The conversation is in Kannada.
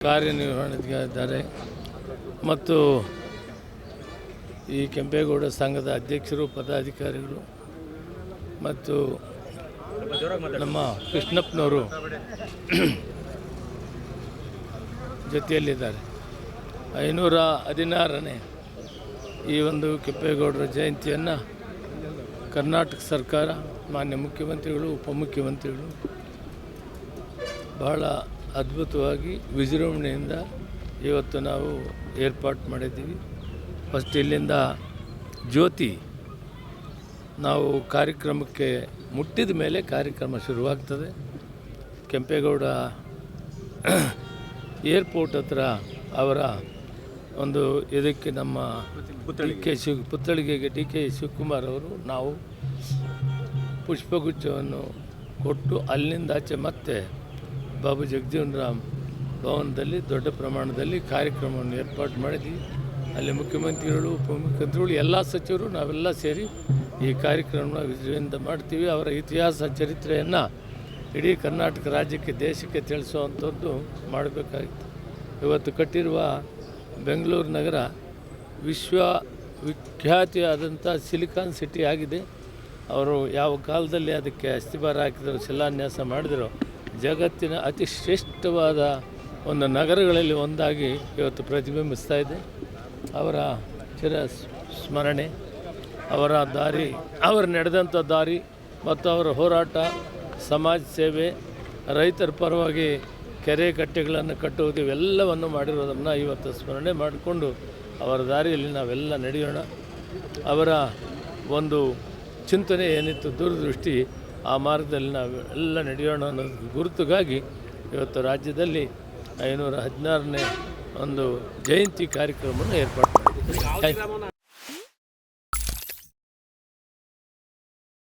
ಕಾರ್ಯನಿರ್ವಹಣೆಗಿದ್ದಾರೆ ಮತ್ತು ಈ ಕೆಂಪೇಗೌಡ ಸಂಘದ ಅಧ್ಯಕ್ಷರು ಪದಾಧಿಕಾರಿಗಳು ಮತ್ತು ನಮ್ಮ ಕೃಷ್ಣಪ್ಪನವರು ಜೊತೆಯಲ್ಲಿದ್ದಾರೆ. 516ನೇ ಈ ಒಂದು ಕೆಂಪೇಗೌಡರ ಜಯಂತಿಯನ್ನು ಕರ್ನಾಟಕ ಸರ್ಕಾರ, ಮಾನ್ಯ ಮುಖ್ಯಮಂತ್ರಿಗಳು, ಉಪಮುಖ್ಯಮಂತ್ರಿಗಳು ಬಹಳ ಅದ್ಭುತವಾಗಿ ವಿಜೃಂಭಣೆಯಿಂದ ಇವತ್ತು ನಾವು ಏರ್ಪಾಟ್ ಮಾಡಿದ್ದೀವಿ. ಫಸ್ಟ್ ಇಲ್ಲಿಂದ ಜ್ಯೋತಿ ನಾವು ಕಾರ್ಯಕ್ರಮಕ್ಕೆ ಮುಟ್ಟಿದ ಮೇಲೆ ಕಾರ್ಯಕ್ರಮ ಶುರುವಾಗ್ತದೆ. ಕೆಂಪೇಗೌಡ ಏರ್ಪೋರ್ಟ್ ಹತ್ರ ಅವರ ಒಂದು ಇದಕ್ಕೆ ನಮ್ಮ ಪುತ್ಥಳಿಗೆಗೆ ಡಿ ಕೆ ಶಿವಕುಮಾರ್ ಅವರು ನಾವು ಪುಷ್ಪಗುಚ್ಛವನ್ನು ಕೊಟ್ಟು ಅಲ್ಲಿಂದ ಆಚೆ ಮತ್ತೆ ಬಾಬು ಜಗಜೀವನ್ ರಾಮ್ ಭವನದಲ್ಲಿ ದೊಡ್ಡ ಪ್ರಮಾಣದಲ್ಲಿ ಕಾರ್ಯಕ್ರಮವನ್ನು ಏರ್ಪಾಡು ಮಾಡಿದ್ವಿ. ಅಲ್ಲಿ ಮುಖ್ಯಮಂತ್ರಿಗಳು, ಉಪಮುಖ್ಯಮಂತ್ರಿಗಳು, ಎಲ್ಲ ಸಚಿವರು ನಾವೆಲ್ಲ ಸೇರಿ ಈ ಕಾರ್ಯಕ್ರಮನ ವಿಜೃಂಭಣೆಯಿಂದ ಮಾಡ್ತೀವಿ. ಅವರ ಇತಿಹಾಸ ಚರಿತ್ರೆಯನ್ನು ಇಡೀ ಕರ್ನಾಟಕ ರಾಜ್ಯಕ್ಕೆ, ದೇಶಕ್ಕೆ ತಿಳಿಸುವಂಥದ್ದು ಮಾಡಬೇಕಾಗಿತ್ತು. ಇವತ್ತು ಕಟ್ಟಿರುವ ಬೆಂಗಳೂರು ನಗರ ವಿಶ್ವವಿಖ್ಯಾತಿಯಾದಂಥ ಸಿಲಿಕಾನ್ ಸಿಟಿ ಆಗಿದೆ. ಅವರು ಯಾವ ಕಾಲದಲ್ಲಿ ಅದಕ್ಕೆ ಅಸ್ತಿವಾರ ಹಾಕಿದರು, ಶಿಲಾನ್ಯಾಸ ಮಾಡಿದರು, ಜಗತ್ತಿನ ಅತಿ ಶ್ರೇಷ್ಠವಾದ ಒಂದು ನಗರಗಳಲ್ಲಿ ಒಂದಾಗಿ ಇವತ್ತು ಪ್ರತಿಬಿಂಬಿಸ್ತಾ ಇದೆ. ಅವರ ಚಿರ ಸ್ಮರಣೆ, ಅವರ ದಾರಿ, ಅವರು ನಡೆದಂಥ ದಾರಿ ಮತ್ತು ಅವರ ಹೋರಾಟ, ಸಮಾಜ ಸೇವೆ, ರೈತರ ಪರವಾಗಿ ಕೆರೆ ಕಟ್ಟೆಗಳನ್ನು ಕಟ್ಟುವುದು, ಇವೆಲ್ಲವನ್ನು ಮಾಡಿರೋದನ್ನು ಇವತ್ತು ಸ್ಮರಣೆ ಮಾಡಿಕೊಂಡು ಅವರ ದಾರಿಯಲ್ಲಿ ನಾವೆಲ್ಲ ನಡೆಯೋಣ. ಅವರ ಒಂದು ಚಿಂತನೆ ಏನಿತ್ತು, ದೂರದೃಷ್ಟಿ, ಆ ಮಾರ್ಗದಲ್ಲಿ ನಾವೆಲ್ಲ ನಡೆಯೋಣ ಅನ್ನೋದು ಗುರುತುಗಾಗಿ ಇವತ್ತು ರಾಜ್ಯದಲ್ಲಿ 516ನೇ ಒಂದು ಜಯಂತಿ ಕಾರ್ಯಕ್ರಮವನ್ನು ಏರ್ಪಾಡು ಮಾಡಿದ್ದೀವಿ.